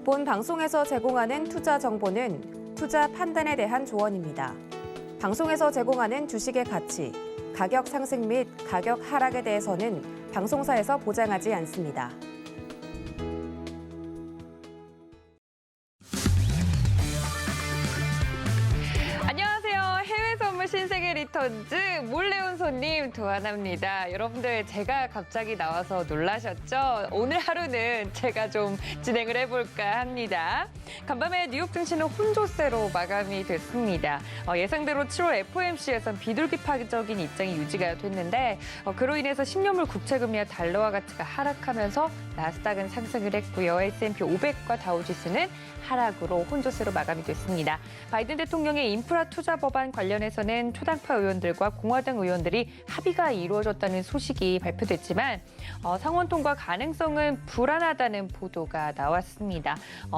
본 방송에서 제공하는 투자 정보는 투자 판단에 대한 조언입니다. 방송에서 제공하는 주식의 가치, 가격 상승 및 가격 하락에 대해서는 방송사에서 보장하지 않습니다. 안녕하세요. 해외 선물 신세계 리턴즈 몰래 온 손님 도하나입니다. 여러분들 제가 갑자기 나와서 놀라셨죠? 오늘 하루는 제가 좀 진행을 해볼까 합니다. 간밤에 뉴욕 증시는 혼조세로 마감이 됐습니다. 예상대로 7월 FOMC에선 비둘기파적인 입장이 유지가 됐는데 그로 인해서 10년물 국채금리와 달러화 가치가 하락하면서 나스닥은 상승을 했고요. S&P 500과 다우지수는 하락으로 혼조세로 마감이 됐습니다. 바이든 대통령의 인프라 투자 법안 관련해서는 초당파 의원들과 공화당 의원들이 합의가 이루어졌다는 소식이 발표됐지만 상원 통과 가능성은 불안하다는 보도가 나왔습니다.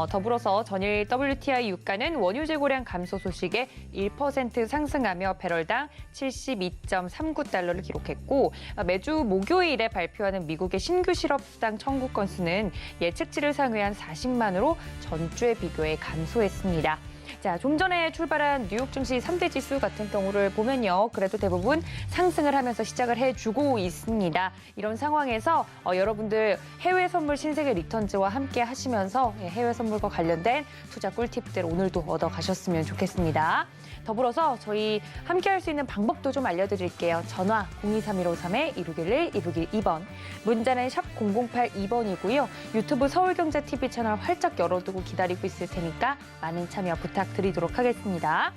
더불어서 전일 WTI 유가는 원유 재고량 감소 소식에 1% 상승하며 배럴당 72.39달러를 기록했고 매주 목요일에 발표하는 미국의 신규 실업수당 청구 건수는 예측치를 상회한 40만으로 전주에 비교해 감소했습니다. 자, 좀 전에 출발한 뉴욕 증시 3대 지수 같은 경우를 보면요. 그래도 대부분 상승을 하면서 시작을 해주고 있습니다. 이런 상황에서 여러분들 해외 선물 신세계 리턴즈와 함께 하시면서 해외 선물과 관련된 투자 꿀팁들 오늘도 얻어가셨으면 좋겠습니다. 더불어서 저희 함께 할 수 있는 방법도 좀 알려드릴게요. 전화 023-1511-1611-2번, 문자는 샵 0082번이고요. 유튜브 서울경제TV 채널 활짝 열어두고 기다리고 있을 테니까 많은 참여 부탁드리도록 하겠습니다.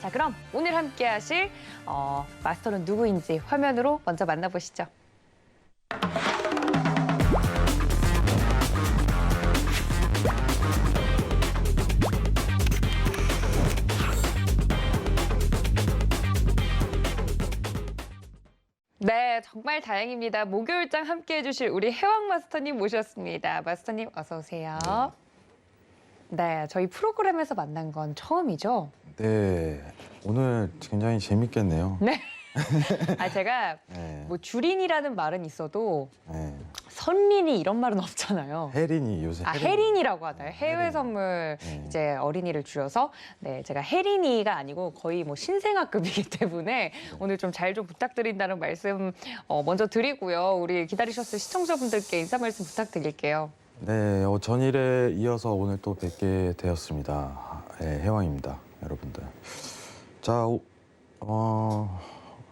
자, 그럼 오늘 함께 하실 마스터는 누구인지 화면으로 먼저 만나보시죠. 네, 정말 다행입니다. 목요일장 함께해 주실 우리 해왕 마스터님 모셨습니다. 마스터님 어서 오세요. 네, 저희 프로그램에서 만난 건 처음이죠? 네, 오늘 굉장히 재밌겠네요. 네. 제가 네. 뭐 주린이라는 말은 있어도 네. 선린이 이런 말은 없잖아요. 혜린이 요새 혜린이라고 하나요? 해외 혜린이. 선물 네. 이제 어린이를 줄여서 제가 혜린이가 아니고 거의 뭐 신생아급이기 때문에 오늘 좀 잘 좀 부탁드린다는 말씀 먼저 드리고요. 우리 기다리셨을 시청자분들께 인사 말씀 부탁드릴게요. 네, 전일에 이어서 오늘 또 뵙게 되었습니다. 네, 해왕입니다, 여러분들. 자,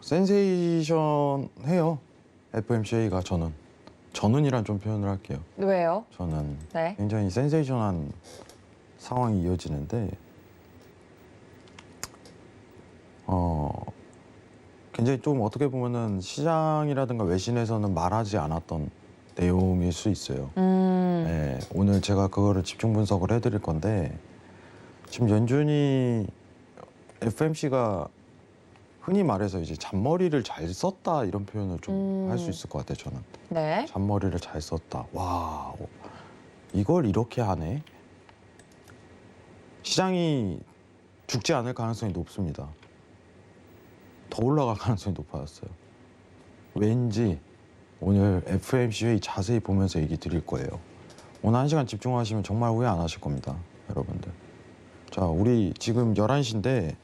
센세이션해요. FMCA가 저는이란 좀 표현을 할게요. 왜요? 저는 네. 굉장히 센세이션한 상황이 이어지는데 굉장히 좀 어떻게 보면은 시장이라든가 외신에서는 말하지 않았던 내용일 수 있어요. 네, 오늘 제가 그거를 집중 분석을 해드릴 건데 지금 연준이 FMC가 흔히 말해서 이제 잔머리를 잘 썼다 이런 표현을 좀 할 수 있을 것 같아요. 저는 네. 잔머리를 잘 썼다. 와, 이걸 이렇게 하네. 시장이 죽지 않을 가능성이 높습니다. 더 올라갈 가능성이 높아졌어요. 왠지 오늘 FMC 회의 자세히 보면서 얘기 드릴 거예요. 오늘 1시간 집중하시면 정말 후회 안 하실 겁니다, 여러분들. 자, 우리 지금 11시인데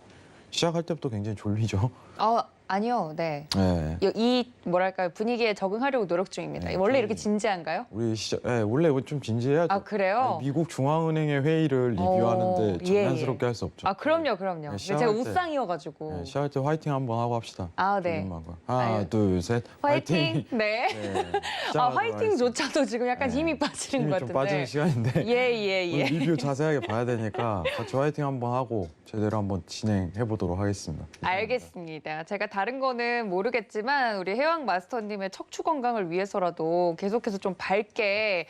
시작할 때부터 굉장히 졸리죠? 아니요. 네. 네. 이 뭐랄까요? 분위기에 적응하려고 노력 중입니다. 네, 원래 이렇게 진지한가요? 네, 원래 좀 진지해야죠. 아, 그래요? 아니, 미국 중앙은행의 회의를 리뷰하는데 장난스럽게 할 수 없죠. 그럼요. 네, 근데 제가 시작할 때- 우상이어가지고. 네, 시작할 때 화이팅 한번 하고 합시다. 네. 조금만. 하나, 아유. 둘, 셋. 화이팅! 네. 네, 시작하도록 화이팅조차도 지금 약간 네. 힘이 빠지는 것 힘이 좀 같은데. 빠지는 시간인데 예. 오늘 리뷰 자세하게 봐야 되니까 같이 화이팅 한번 하고 제대로 한번 진행해 보도록 하겠습니다. 알겠습니다. 제가 다른 거는 모르겠지만 우리 해왕 마스터님의 척추 건강을 위해서라도 계속해서 좀 밝게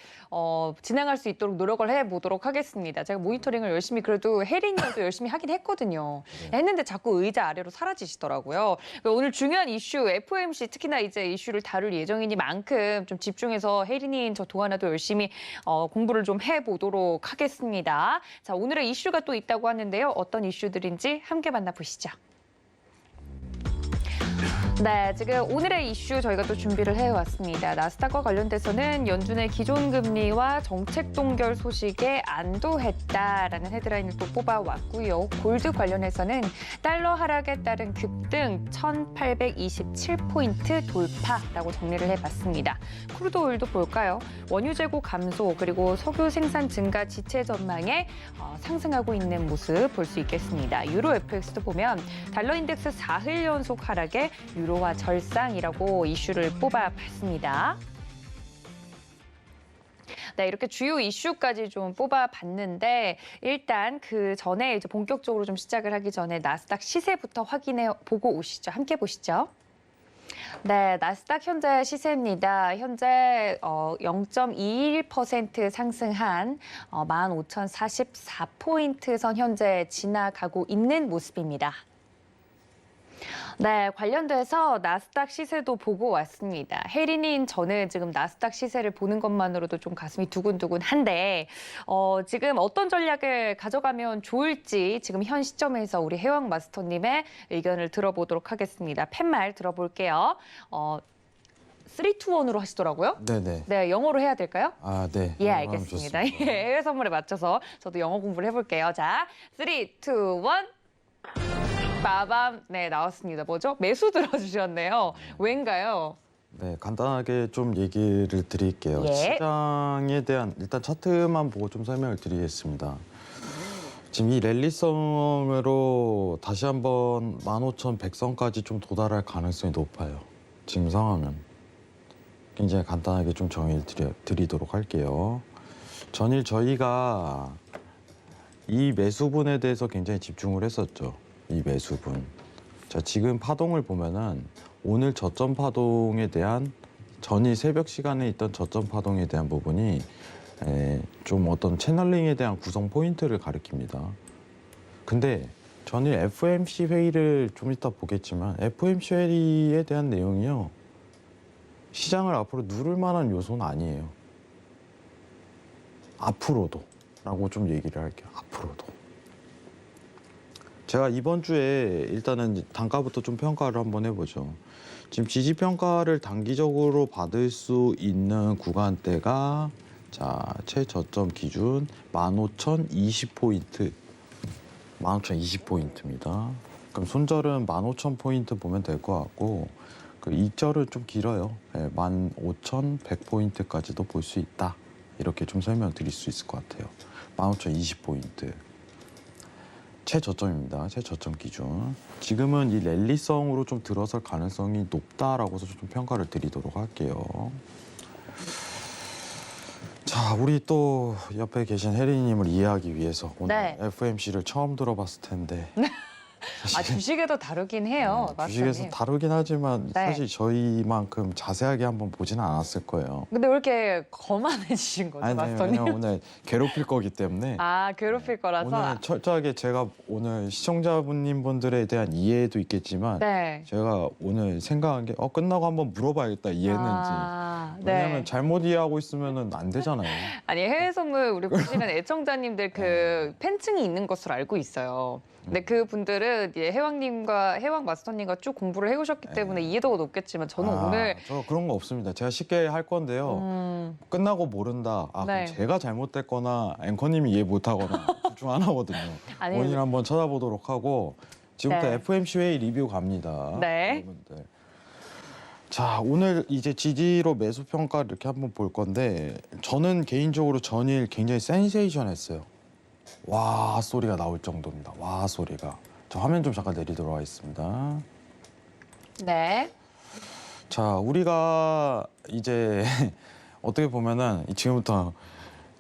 진행할 수 있도록 노력을 해보도록 하겠습니다. 제가 모니터링을 열심히 그래도 혜린이도 열심히 하긴 했거든요. 했는데 자꾸 의자 아래로 사라지시더라고요. 오늘 중요한 이슈 FOMC 특히나 이제 이슈를 다룰 예정이니만큼 좀 집중해서 혜린이인 저 도하나도 열심히 공부를 좀 해보도록 하겠습니다. 자, 오늘의 이슈가 또 있다고 하는데요. 어떤 이슈들인지 함께 만나보시죠. 네, 지금 오늘의 이슈 저희가 또 준비를 해왔습니다. 나스닥과 관련돼서는 연준의 기존 금리와 정책 동결 소식에 안도했다라는 헤드라인을 또 뽑아왔고요. 골드 관련해서는 달러 하락에 따른 급등 1,827포인트 돌파라고 정리를 해봤습니다. 크루드 오일도 볼까요? 원유 재고 감소 그리고 석유 생산 증가 지체 전망에 상승하고 있는 모습 볼 수 있겠습니다. 유로 FX도 보면 달러 인덱스 4흘 연속 하락에 유로화 절상이라고 이슈를 뽑아봤습니다. 네, 이렇게 주요 이슈까지 좀 뽑아봤는데 일단 그 전에 이제 본격적으로 좀 시작을 하기 전에 나스닥 시세부터 확인해 보고 오시죠. 함께 보시죠. 네, 나스닥 현재 시세입니다. 현재 0.21% 상승한 15,044포인트 선 현재 지나가고 있는 모습입니다. 네, 관련돼서 나스닥 시세도 보고 왔습니다. 혜린인 저는 지금 나스닥 시세를 보는 것만으로도 좀 가슴이 두근두근한데 지금 어떤 전략을 가져가면 좋을지 지금 현 시점에서 우리 해왕 마스터님의 의견을 들어보도록 하겠습니다. 팻말 들어볼게요. 3, 2, 1으로 하시더라고요. 네네. 네, 영어로 해야 될까요? 아, 네. 예, 그럼 알겠습니다. 좋습니다. 예, 해외 선물에 맞춰서 저도 영어 공부를 해볼게요. 자, 3, 2, 1. 빠밤. 네, 나왔습니다. 뭐죠? 매수 들어주셨네요. 왠가요? 네, 간단하게 좀 얘기를 드릴게요. 예. 시장에 대한 일단 차트만 보고 좀 설명을 드리겠습니다. 지금 이 랠리성으로 다시 한번 15,100선까지 좀 도달할 가능성이 높아요. 지금 상황은. 굉장히 간단하게 좀 정의를 드리도록 할게요. 전일 저희가 이 매수분에 대해서 굉장히 집중을 했었죠. 이 매수분. 자, 지금 파동을 보면은 오늘 저점 파동에 대한 전일 새벽 시간에 있던 저점 파동에 대한 부분이 좀 어떤 채널링에 대한 구성 포인트를 가리킵니다. 근데 전일 FOMC 회의를 좀 이따 보겠지만 FOMC 회의에 대한 내용이요. 시장을 앞으로 누를 만한 요소는 아니에요. 앞으로도 라고 좀 얘기를 할게요. 앞으로도. 제가 이번 주에 일단은 단가부터 좀 평가를 한번 해보죠. 지금 지지 평가를 단기적으로 받을 수 있는 구간대가 자, 최저점 기준 15,020포인트. 15,020포인트입니다. 그럼 손절은 15,000포인트 보면 될 것 같고 그 이절은 좀 길어요. 15,100포인트까지도 볼 수 있다. 이렇게 좀 설명드릴 수 있을 것 같아요. 15,020포인트. 최저점입니다. 최저점 기준. 지금은 이 랠리성으로 좀 들어설 가능성이 높다라고 해서 좀 평가를 드리도록 할게요. 자, 우리 또 옆에 계신 혜린님을 이해하기 위해서 오늘 네. FOMC를 처음 들어봤을 텐데 아, 주식에도 다르긴 해요. 네, 주식에서 마스터님. 다루긴 하지만 네. 사실 저희만큼 자세하게 한번 보지는 않았을 거예요. 근데 왜 이렇게 거만해지신 거죠, 아니, 마스터님? 왜냐면 오늘 괴롭힐 거기 때문에 아, 괴롭힐 거라서. 오늘 철저하게 제가 오늘 시청자분님 분들에 대한 이해도 있겠지만 네. 제가 오늘 생각한 게 끝나고 한번 물어봐야겠다 이해했는지. 아, 왜냐면 네. 잘못 이해하고 있으면은 안 되잖아요. 아니, 해외 선물 우리 보시는 애청자님들 그 팬층이 있는 것으로 알고 있어요. 근데 그 분들은 이제 해왕님과 해왕 마스터님과 쭉 공부를 해오셨기 때문에 이해도가 높겠지만 저는 오늘 저 그런 거 없습니다. 제가 쉽게 할 건데요. 끝나고 모른다. 네. 그럼 제가 잘못됐거나 앵커님이 이해 못하거나 둘 중 하나거든요. 아니, 원인 한번 찾아보도록 하고 지금부터 네. FOMC 회의 리뷰 갑니다. 네. 여러분들. 자, 오늘 이제 지지로 매수 평가 이렇게 한번 볼 건데 저는 개인적으로 전일 굉장히 센세이션했어요. 와 소리가 나올 정도입니다. 와 소리가. 저 화면 좀 잠깐 내리도록 하겠습니다. 네. 자, 우리가 이제 어떻게 보면은 지금부터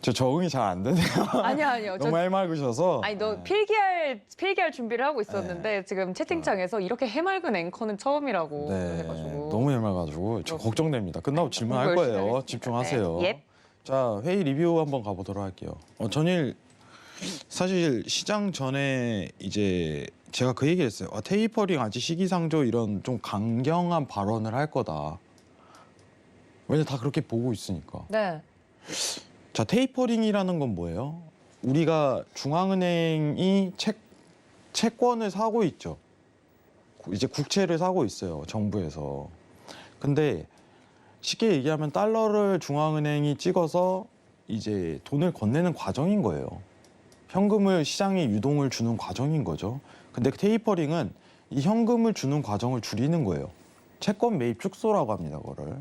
저 적응이 잘 안 되네요. 아니요. 너무 해맑으셔서. 아니, 너 필기할 준비를 하고 있었는데 지금 채팅창에서 이렇게 해맑은 앵커는 처음이라고 네, 해가지고. 너무 해맑아가지고 저 걱정됩니다. 끝나고 질문할 열심히 거예요. 하겠습니다. 집중하세요. 네. 자, 회의 리뷰 한번 가보도록 할게요. 전일 사실 시장 전에 이제 제가 그 얘기를 했어요. 테이퍼링 아직 시기상조 이런 좀 강경한 발언을 할 거다. 왜냐 다 그렇게 보고 있으니까. 네. 자, 테이퍼링이라는 건 뭐예요? 우리가 중앙은행이 채권을 사고 있죠. 이제 국채를 사고 있어요. 정부에서. 근데 쉽게 얘기하면 달러를 중앙은행이 찍어서 이제 돈을 건네는 과정인 거예요. 현금을 시장에 유동을 주는 과정인 거죠. 근데 테이퍼링은 이 현금을 주는 과정을 줄이는 거예요. 채권 매입 축소라고 합니다. 그거를.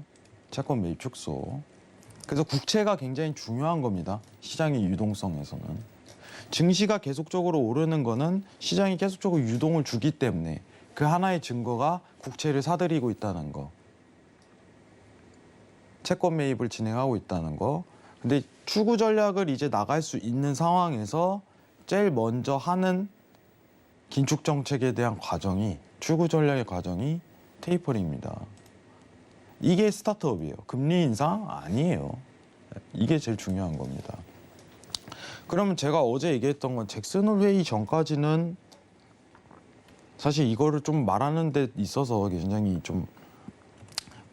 채권 매입 축소. 그래서 국채가 굉장히 중요한 겁니다. 시장의 유동성에서는. 증시가 계속적으로 오르는 거는 시장이 계속적으로 유동을 주기 때문에 그 하나의 증거가 국채를 사들이고 있다는 거. 채권 매입을 진행하고 있다는 거. 근데 추구 전략을 이제 나갈 수 있는 상황에서 제일 먼저 하는 긴축 정책에 대한 과정이 추구 전략의 과정이 테이퍼링입니다. 이게 스타트업이에요. 금리 인상 아니에요. 이게 제일 중요한 겁니다. 그러면 제가 어제 얘기했던 건 잭슨 회의 전까지는 사실 이거를 좀 말하는 데 있어서 굉장히 좀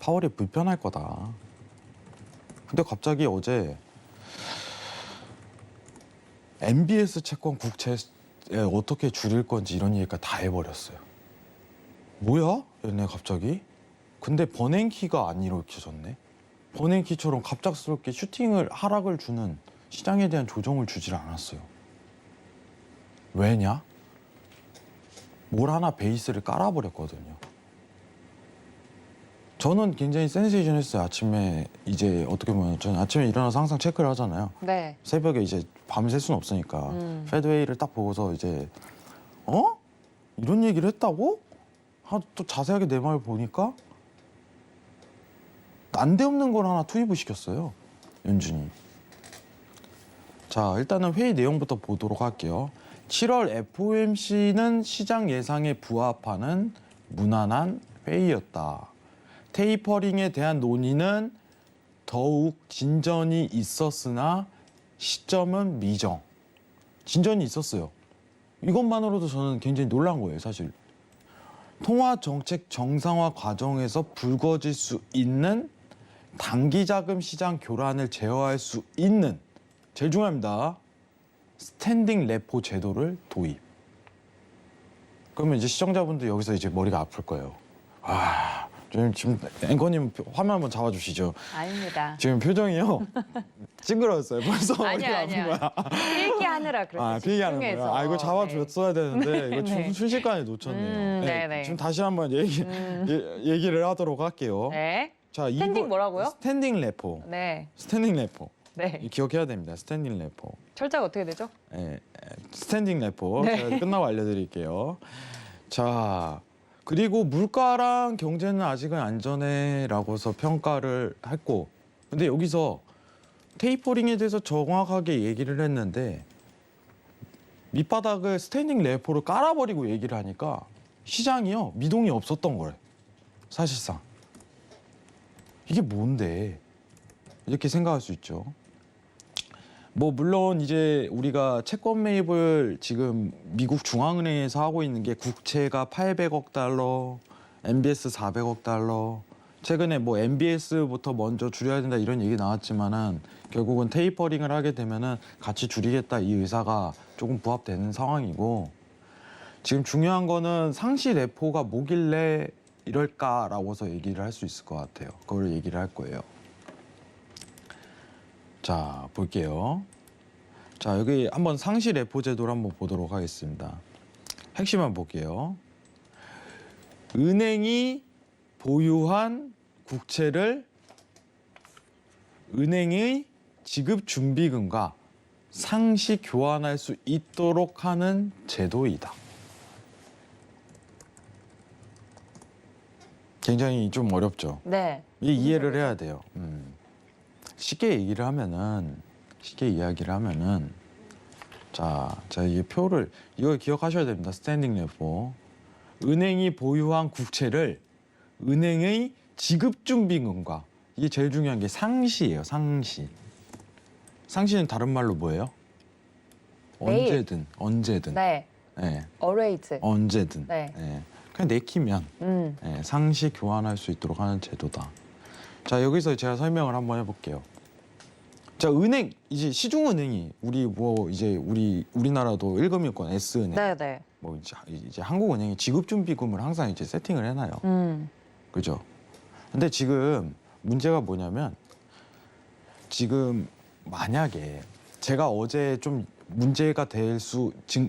파월이 불편할 거다. 근데 갑자기 어제 MBS 채권 국채에 어떻게 줄일 건지 이런 얘기가 다 해버렸어요. 뭐야? 얘네 갑자기? 근데 버냉키가 안 일으켜졌네. 버냉키처럼 갑작스럽게 슈팅을 하락을 주는 시장에 대한 조정을 주질 않았어요. 왜냐? 뭘 하나 베이스를 깔아버렸거든요. 저는 굉장히 센세이션했어요. 아침에 이제 어떻게 보면 저는 아침에 일어나서 항상 체크를 하잖아요. 네. 새벽에 이제 밤샐 수는 없으니까 페드웨이를 딱 보고서 이제 이런 얘기를 했다고? 또 자세하게 내 말을 보니까 난데없는 걸 하나 투입을 시켰어요. 연준이. 자, 일단은 회의 내용부터 보도록 할게요. 7월 FOMC는 시장 예상에 부합하는 무난한 회의였다. 테이퍼링에 대한 논의는 더욱 진전이 있었으나 시점은 미정. 진전이 있었어요. 이것만으로도 저는 굉장히 놀란 거예요, 사실. 통화 정책 정상화 과정에서 불거질 수 있는 단기 자금 시장 교란을 제어할 수 있는 제일 중요합니다. 스탠딩 레포 제도를 도입. 그러면 이제 시청자분들 여기서 이제 머리가 아플 거예요. 지금 앵커님 화면 한번 잡아주시죠. 아닙니다. 지금 표정이요. 찡그러졌어요. 벌써 아니요, 머리가 아픈 아니요. 거야. 필기하느라 그렇게 필기하는 거예요. 집중해서. 이거 잡아줬어야 되는데 이거 네. 순식간에 놓쳤네요. 네네. 지금 다시 한번 얘기를 하도록 할게요. 네. 자, 스탠딩 뭐라고요? 스탠딩 레포. 네. 스탠딩 레포. 네. 기억해야 됩니다. 스탠딩 레포. 철자가 어떻게 되죠? 스탠딩 레포. 네. 제가 끝나고 알려드릴게요. 자, 그리고 물가랑 경제는 아직은 안전해라고서 평가를 했고, 근데 여기서 테이퍼링에 대해서 정확하게 얘기를 했는데 밑바닥을 스탠딩 레포로 깔아버리고 얘기를 하니까 시장이요 미동이 없었던 거예요. 사실상 이게 뭔데 이렇게 생각할 수 있죠. 뭐 물론 이제 우리가 채권 매입을 지금 미국 중앙은행에서 하고 있는 게 국채가 800억 달러, MBS 400억 달러. 최근에 뭐 MBS부터 먼저 줄여야 된다 이런 얘기 나왔지만은 결국은 테이퍼링을 하게 되면은 같이 줄이겠다 이 의사가 조금 부합되는 상황이고, 지금 중요한 거는 상시 레포가 뭐길래 이럴까라고서 얘기를 할 수 있을 것 같아요. 그걸 얘기를 할 거예요. 자, 볼게요. 자, 여기 한번 상시 레포 제도를 한번 보도록 하겠습니다. 핵심만 볼게요. 은행이 보유한 국채를 은행의 지급 준비금과 상시 교환할 수 있도록 하는 제도이다. 굉장히 좀 어렵죠. 네. 이 이해를 해야 돼요. 쉽게 이야기를 하면은 자, 이 표를 이걸 기억하셔야 됩니다. 스탠딩 레포. 은행이 보유한 국채를 은행의 지급 준비금과, 이게 제일 중요한 게 상시예요. 상시. 상시는 다른 말로 뭐예요? 매일. 언제든. 네. 네. always. 언제든. 네. 그냥 내키면 상시 교환할 수 있도록 하는 제도다. 자, 여기서 제가 설명을 한번 해볼게요. 자, 은행 이제 시중은행이 우리 뭐 이제 우리나라도 1금융권 S은행 네네. 뭐 이제 한국은행이 지급준비금을 항상 이제 세팅을 해놔요. 그죠? 근데 지금 문제가 뭐냐면 지금 만약에 제가 어제 좀 문제가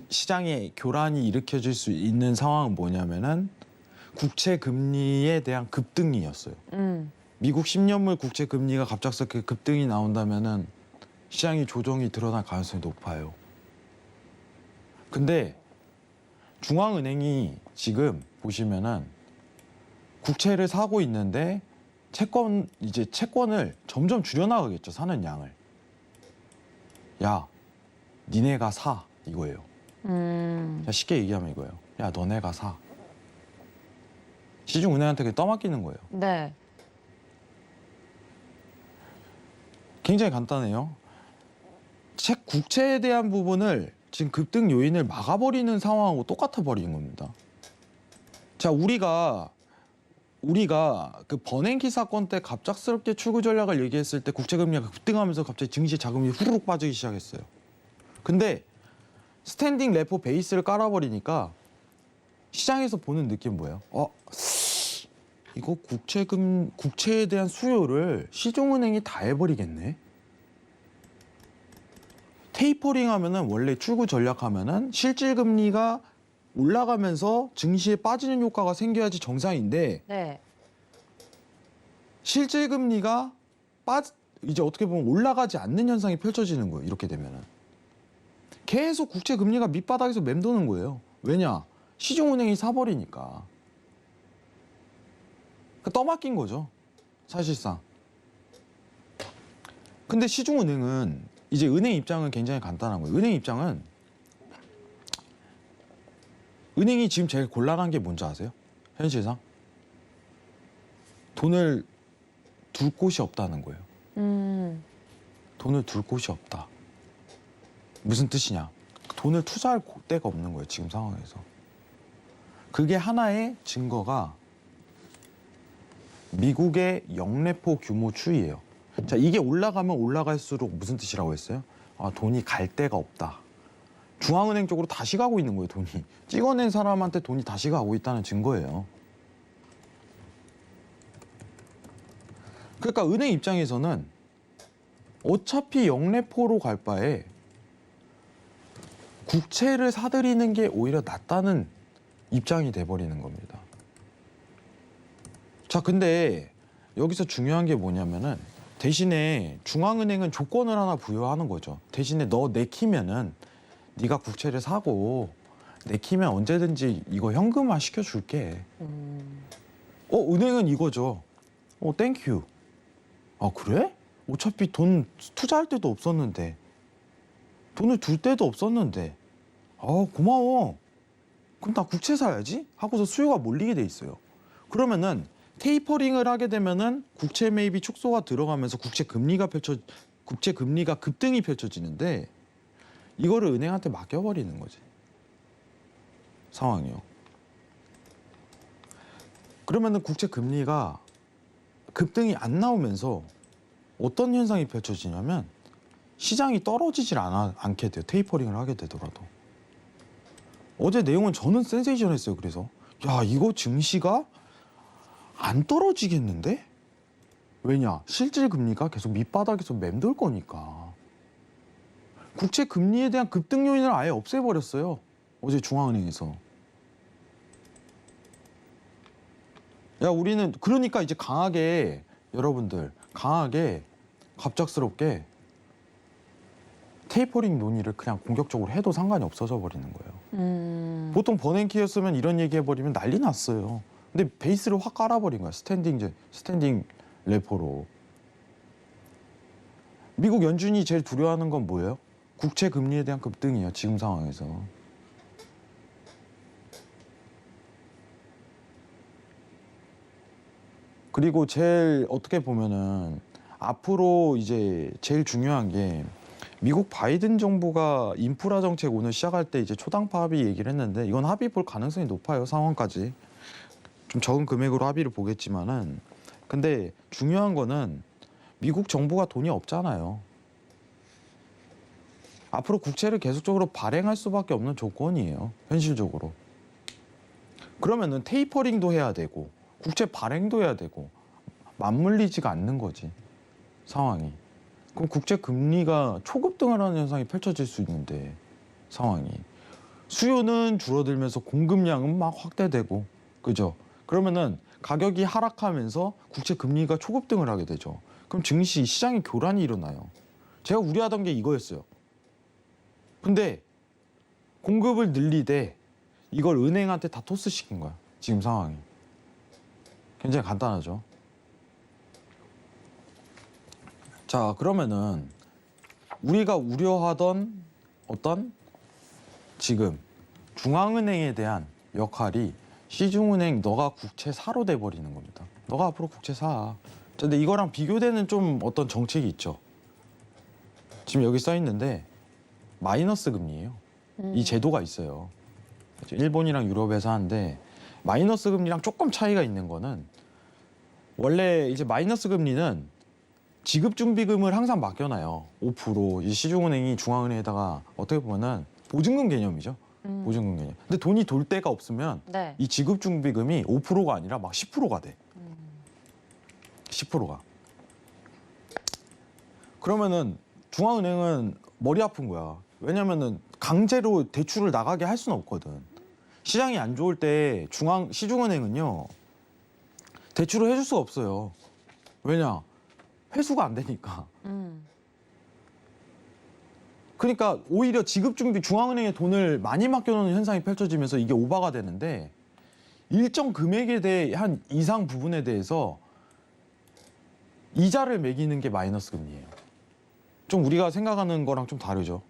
시장에 교란이 일으켜질 수 있는 상황은 뭐냐면은 국채 금리에 대한 급등이었어요. 미국 10년물 국채 금리가 갑작스럽게 급등이 나온다면은 시장이 조정이 드러날 가능성이 높아요. 근데 중앙은행이 지금 보시면은 국채를 사고 있는데 채권을 점점 줄여나가겠죠. 사는 양을. 야, 니네가 사 이거예요. 자, 쉽게 얘기하면 이거예요. 야, 너네가 사. 시중은행한테 그게 떠맡기는 거예요. 네. 굉장히 간단해요. 국채에 대한 부분을 지금 급등 요인을 막아버리는 상황하고 똑같아 버리는 겁니다. 자, 우리가 그 버냉키 사건 때 갑작스럽게 출구 전략을 얘기했을 때 국채 금리가 급등하면서 갑자기 증시 자금이 후루룩 빠지기 시작했어요. 근데 스탠딩 레포 베이스를 깔아버리니까 시장에서 보는 느낌 뭐예요? 이거 국채에 대한 수요를 시중은행이 다 해버리겠네. 테이퍼링 하면은 원래 출구 전략하면은 실질 금리가 올라가면서 증시에 빠지는 효과가 생겨야지 정상인데 네. 실질 금리가 이제 어떻게 보면 올라가지 않는 현상이 펼쳐지는 거예요. 이렇게 되면은 계속 국채 금리가 밑바닥에서 맴도는 거예요. 왜냐? 시중은행이 사버리니까. 떠맡긴 거죠. 사실상. 근데 시중은행은 이제 은행 입장은 굉장히 간단한 거예요. 은행이 지금 제일 곤란한 게 뭔지 아세요? 현실상 돈을 둘 곳이 없다는 거예요. 돈을 둘 곳이 없다. 무슨 뜻이냐? 돈을 투자할 데가 없는 거예요. 지금 상황에서. 그게 하나의 증거가 미국의 영래포 규모 추이예요. 자, 이게 올라가면 올라갈수록 무슨 뜻이라고 했어요? 돈이 갈 데가 없다. 중앙은행 쪽으로 다시 가고 있는 거예요. 돈이. 찍어낸 사람한테 돈이 다시 가고 있다는 증거예요. 그러니까 은행 입장에서는 어차피 영래포로 갈 바에 국채를 사들이는 게 오히려 낫다는 입장이 돼버리는 겁니다. 자, 근데 여기서 중요한 게 뭐냐면은 대신에 중앙은행은 조건을 하나 부여하는 거죠. 대신에 너 내키면은 네가 국채를 사고 내키면 언제든지 이거 현금화 시켜줄게. 은행은 이거죠. 땡큐. 그래? 어차피 돈 투자할 데도 없었는데 돈을 둘 데도 없었는데 고마워. 그럼 나 국채 사야지 하고서 수요가 몰리게 돼 있어요. 그러면은 테이퍼링을 하게 되면은 국채 매입이 축소가 들어가면서 국채 금리가 급등이 펼쳐지는데 이거를 은행한테 맡겨버리는 거지. 상황이요. 그러면은 국채 금리가 급등이 안 나오면서 어떤 현상이 펼쳐지냐면 시장이 떨어지질 않게 돼요. 테이퍼링을 하게 되더라도. 어제 내용은 저는 센세이션했어요. 그래서 야, 이거 증시가 안 떨어지겠는데? 왜냐? 실질 금리가 계속 밑바닥에서 맴돌 거니까. 국채 금리에 대한 급등 요인을 아예 없애버렸어요. 어제 중앙은행에서. 야, 우리는 그러니까 이제 여러분들 강하게 갑작스럽게 테이퍼링 논의를 그냥 공격적으로 해도 상관이 없어져 버리는 거예요. 보통 버냉키였으면 이런 얘기 해버리면 난리 났어요. 근데 베이스를 확 깔아버린 거야. 스탠딩 레포로. 미국 연준이 제일 두려워하는 건 뭐예요? 국채 금리에 대한 급등이에요. 지금 상황에서. 그리고 제일 어떻게 보면은 앞으로 이제 제일 중요한 게 미국 바이든 정부가 인프라 정책 오늘 시작할 때 이제 초당파 합의 얘기를 했는데 이건 합의 볼 가능성이 높아요. 상황까지. 좀 적은 금액으로 합의를 보겠지만은 근데 중요한 거는 미국 정부가 돈이 없잖아요. 앞으로 국채를 계속적으로 발행할 수밖에 없는 조건이에요. 현실적으로. 그러면은 테이퍼링도 해야 되고 국채 발행도 해야 되고 맞물리지가 않는 거지 상황이. 그럼 국채 금리가 초급등을 하는 현상이 펼쳐질 수 있는데 상황이 수요는 줄어들면서 공급량은 막 확대되고 그죠? 그러면은 가격이 하락하면서 국채 금리가 초급등을 하게 되죠. 그럼 증시 시장에 교란이 일어나요. 제가 우려하던 게 이거였어요. 근데 공급을 늘리되 이걸 은행한테 다 토스시킨 거야. 지금 상황이. 굉장히 간단하죠. 자, 그러면은 우리가 우려하던 어떤 지금 중앙은행에 대한 역할이 시중은행 너가 국채 사로 돼버리는 겁니다. 너가 앞으로 국채 사. 근데 이거랑 비교되는 좀 어떤 정책이 있죠. 지금 여기 써 있는데 마이너스 금리예요. 이 제도가 있어요. 일본이랑 유럽에서 하는데 마이너스 금리랑 조금 차이가 있는 거는 원래 이제 마이너스 금리는 지급 준비금을 항상 맡겨놔요. 5% 이 시중은행이 중앙은행에다가 어떻게 보면은 보증금 개념이죠. 보증금 개념. 근데 돈이 돌 데가 없으면 네. 이 지급 준비금이 5%가 아니라 막 10%가 돼. 10%가. 그러면은 중앙은행은 머리 아픈 거야. 왜냐면은 강제로 대출을 나가게 할 수는 없거든. 시장이 안 좋을 때 시중은행은요 대출을 해줄 수가 없어요. 왜냐? 회수가 안 되니까. 그러니까 오히려 지급준비 중앙은행에 돈을 많이 맡겨놓는 현상이 펼쳐지면서 이게 오바가 되는데 일정 금액에 대한 이상 부분에 대해서 이자를 매기는 게 마이너스 금리예요. 좀 우리가 생각하는 거랑 좀 다르죠.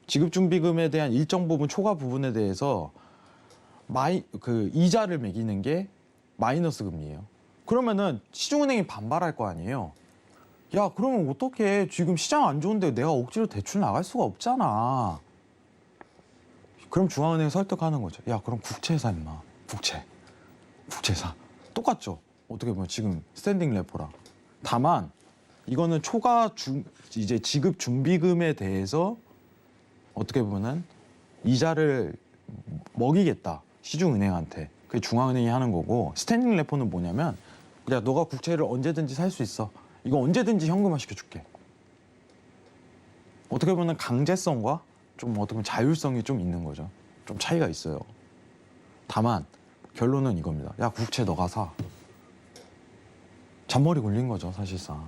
지급준비금에 대한 일정 부분 초과 부분에 대해서 이자를 매기는 게 마이너스 금리예요. 그러면은 시중은행이 반발할 거 아니에요. 야, 그러면 어떡해. 지금 시장 안 좋은데 내가 억지로 대출 나갈 수가 없잖아. 그럼 중앙은행 설득하는 거죠. 야, 그럼 국채 사, 임마. 국채 사. 똑같죠. 어떻게 보면 지금 스탠딩 레포랑. 다만 이거는 이제 지급 준비금에 대해서 어떻게 보면은 이자를 먹이겠다. 시중은행한테. 그게 중앙은행이 하는 거고 스탠딩 레포는 뭐냐면 야, 너가 국채를 언제든지 살 수 있어. 이거 언제든지 현금화 시켜줄게. 어떻게 보면 강제성과 좀 어떻게 보면 자율성이 좀 있는 거죠. 좀 차이가 있어요. 다만 결론은 이겁니다. 야, 국채 너가 사. 잔머리 굴린 거죠, 사실상.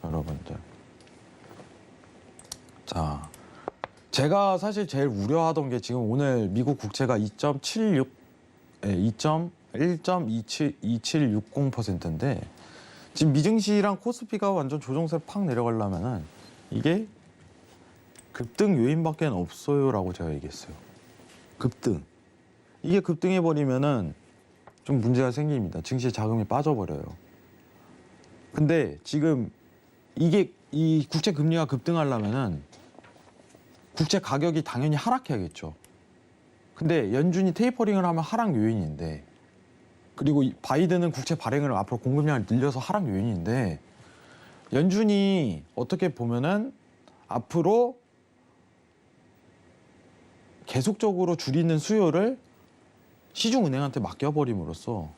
여러분들. 자, 제가 사실 제일 우려하던 게 지금 오늘 미국 국채가 1.2760%인데 지금 미증시랑 코스피가 완전 조정세 팍 내려가려면은 이게 급등 요인밖에 없어요라고 제가 얘기했어요. 급등. 이게 급등해버리면은 좀 문제가 생깁니다. 증시에 자금이 빠져버려요. 근데 지금 이 국채 금리가 급등하려면은 국채 가격이 당연히 하락해야겠죠. 근데 연준이 테이퍼링을 하면 하락 요인인데 그리고 바이든은 국채 발행을 앞으로 공급량을 늘려서 하락 요인인데 연준이 어떻게 보면은 앞으로 계속적으로 줄이는 수요를 시중은행한테 맡겨버림으로써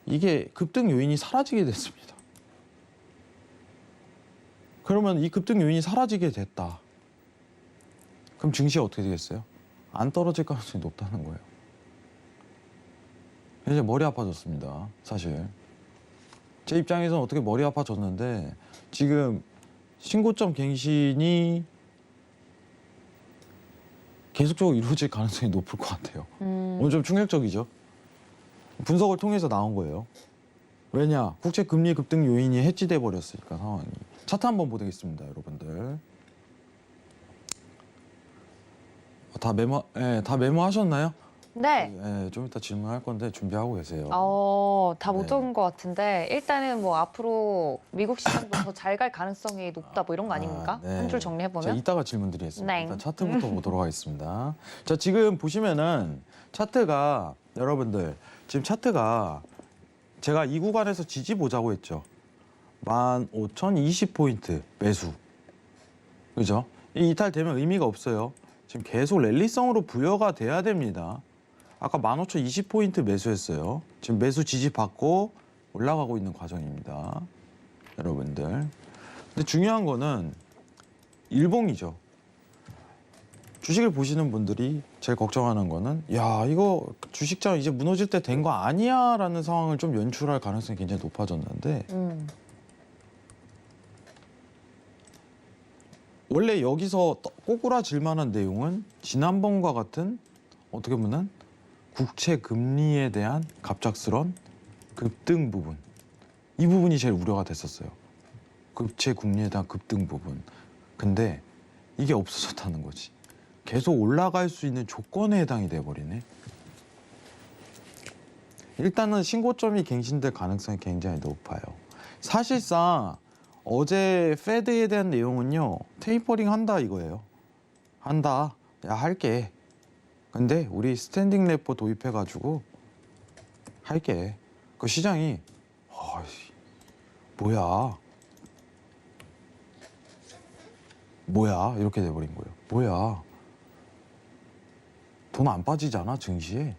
이게 급등 요인이 사라지게 됐습니다. 그러면 이 급등 요인이 사라지게 됐다. 그럼 증시가 어떻게 되겠어요? 안 떨어질 가능성이 높다는 거예요. 이제 머리 아파졌습니다. 사실 제 입장에서는 어떻게 머리 아파졌는데 지금 신고점 갱신이 계속적으로 이루어질 가능성이 높을 것 같아요. 오늘 좀 충격적이죠. 분석을 통해서 나온 거예요. 왜냐? 국채 금리 급등 요인이 해지돼 버렸으니까 상황이. 차트 한번 보겠습니다, 여러분들. 다 메모하셨나요? 네. 좀 이따 질문할 건데 준비하고 계세요. 다 못 네. 적은 것 같은데 일단은 뭐 앞으로 미국 시장도 더 잘 갈 가능성이 높다 뭐 이런 거 아닙니까? 네. 한 줄 자, 정리해보면. 이따가 질문 드리겠습니다. 네. 일단 차트부터 보도록 하겠습니다. 자, 지금 보시면은 차트가 여러분들 지금 차트가 제가 이 구간에서 지지 보자고 했죠. 15,020포인트 매수. 그죠? 이 이탈되면 의미가 없어요. 지금 계속 랠리성으로 부여가 돼야 됩니다. 아까 15,020포인트 매수했어요. 지금 매수 지지 받고 올라가고 있는 과정입니다. 여러분들. 근데 중요한 거는 일봉이죠. 주식을 보시는 분들이 제일 걱정하는 거는 야 이거 주식장 이제 무너질 때 된 거 아니야 라는 상황을 좀 연출할 가능성이 굉장히 높아졌는데 원래 여기서 꼬꾸라질 만한 내용은 지난번과 같은 어떻게 보면 국채 금리에 대한 갑작스런 급등 부분, 이 부분이 제일 우려가 됐었어요. 국채 금리에 대한 급등 부분. 근데 이게 없어졌다는 거지. 계속 올라갈 수 있는 조건에 해당이 돼버리네. 일단은 신고점이 갱신될 가능성이 굉장히 높아요. 사실상 어제 페드에 대한 내용은요, 테이퍼링 한다 이거예요. 한다. 야 할게. 근데 우리 스탠딩 레포 도입해가지고 할게. 그 시장이 뭐야 이렇게 돼버린 거예요. 뭐야 돈 안 빠지잖아 증시에.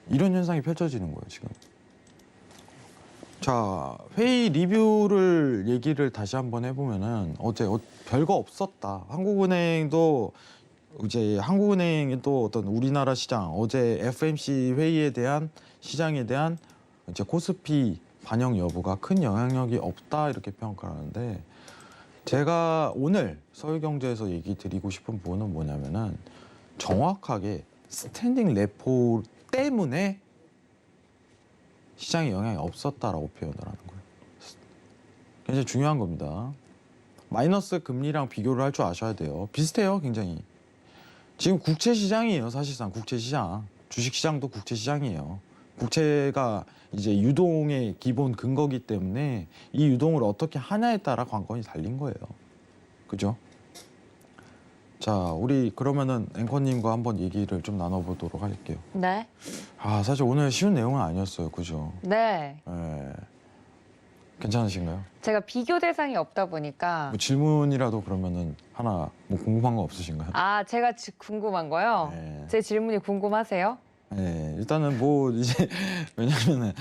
이런 현상이 펼쳐지는 거예요 지금. 자, 회의 리뷰를 얘기를 다시 한번 해보면은 어제 별거 없었다. 한국은행이 또 어떤 우리나라 시장 어제 FMC 회의에 대한 시장에 대한 이제 코스피 반영 여부가 큰 영향력이 없다 이렇게 평가하는데, 제가 오늘 서울경제에서 얘기 드리고 싶은 부분은 뭐냐면은 정확하게 스탠딩 레포 때문에 시장에 영향이 없었다라고 표현을 하는 거예요. 굉장히 중요한 겁니다. 마이너스 금리랑 비교를 할 줄 아셔야 돼요. 비슷해요, 굉장히. 지금 국채 시장이에요, 사실상 국채 시장. 주식 시장도 국채 시장이에요. 국채가 이제 유동의 기본 근거기 때문에 이 유동을 어떻게 하냐에 따라 관건이 달린 거예요. 그죠? 자, 우리 그러면은 앵커님과 한번 얘기를 좀 나눠보도록 할게요. 네. 사실 오늘 쉬운 내용은 아니었어요. 그죠? 네. 네. 괜찮으신가요? 제가 비교 대상이 없다 보니까 뭐 질문이라도 그러면은 하나 뭐 궁금한 거 없으신가요? 제가 궁금한 거요. 네. 제 질문이 궁금하세요? 네, 일단은 뭐 이제 왜냐면은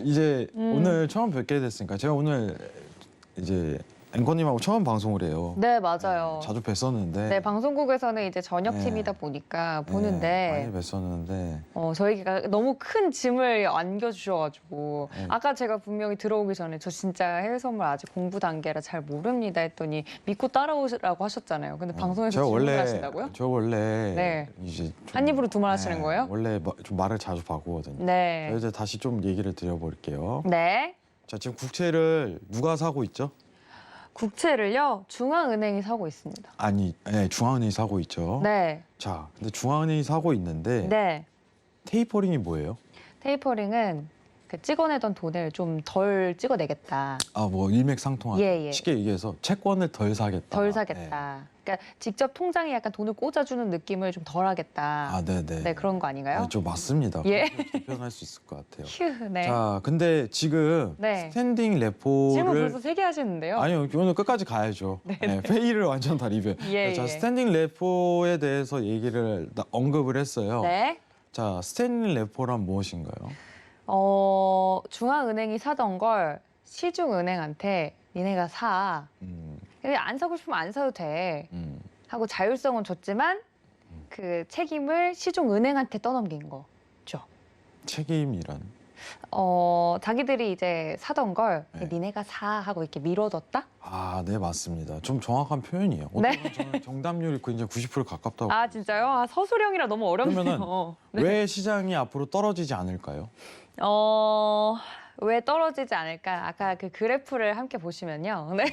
이제 오늘 처음 뵙게 됐으니까 제가 오늘 이제 앵커님하고 처음 방송을 해요. 네, 맞아요. 자주 뵀었는데. 네, 방송국에서는 이제 저녁팀이다 보니까 보는데 많이 뵀었는데. 저희가 너무 큰 짐을 안겨주셔가지고 네. 아까 제가 분명히 들어오기 전에 저 진짜 해외 선물 아직 공부 단계라 잘 모릅니다 했더니 믿고 따라오시라고 하셨잖아요. 근데 방송에서 제가 질문을 원래 하신다고요? 저 원래 네. 이제 좀, 한 입으로 두 말 하시는 거예요? 원래 좀 말을 자주 바꾸거든요. 네. 자, 이제 다시 좀 얘기를 드려볼게요. 네. 자, 지금 국채를 누가 사고 있죠? 국채를요 중앙은행이 사고 있습니다. 아니, 네, 중앙은행이 사고 있죠. 네. 자, 근데 중앙은행이 사고 있는데 네. 테이퍼링이 뭐예요? 테이퍼링은 그 찍어내던 돈을 좀 덜 찍어내겠다. 뭐 일맥상통하다. 예. 쉽게 얘기해서 채권을 덜 사겠다. 덜 사겠다. 그러니까 직접 통장에 약간 돈을 꽂아주는 느낌을 좀 덜 하겠다. 네네. 네, 그런 거 아닌가요? 네, 좀 맞습니다. 예. 그렇게 표현할 수 있을 것 같아요. 휴, 네. 자, 근데 지금 네. 스탠딩 레포를 질문 벌써 3개 하시는데요. 아니요, 오늘 끝까지 가야죠. 네, 회의를 완전 다 리뷰. 예, 자, 예. 스탠딩 레포에 대해서 얘기를 언급을 했어요. 네. 자, 스탠딩 레포란 무엇인가요? 중앙은행이 사던 걸 시중은행한테 니네가 사. 음, 근데 안 사고 싶으면 안 사도 돼. 음. 하고 자율성은 줬지만 그 책임을 시중은행한테 떠넘긴 거죠. 책임이란. 자기들이 이제 사던 걸 네. 니네가 사 하고 이렇게 밀어뒀다? 네, 맞습니다. 좀 정확한 표현이에요. 네. 저는 정답률이 이제 90% 가깝다고. 진짜요? 서술형이라 너무 어렵네요. 그러면은 왜 시장이 앞으로 떨어지지 않을까요? 왜 떨어지지 않을까? 아까 그 그래프를 함께 보시면요. 네.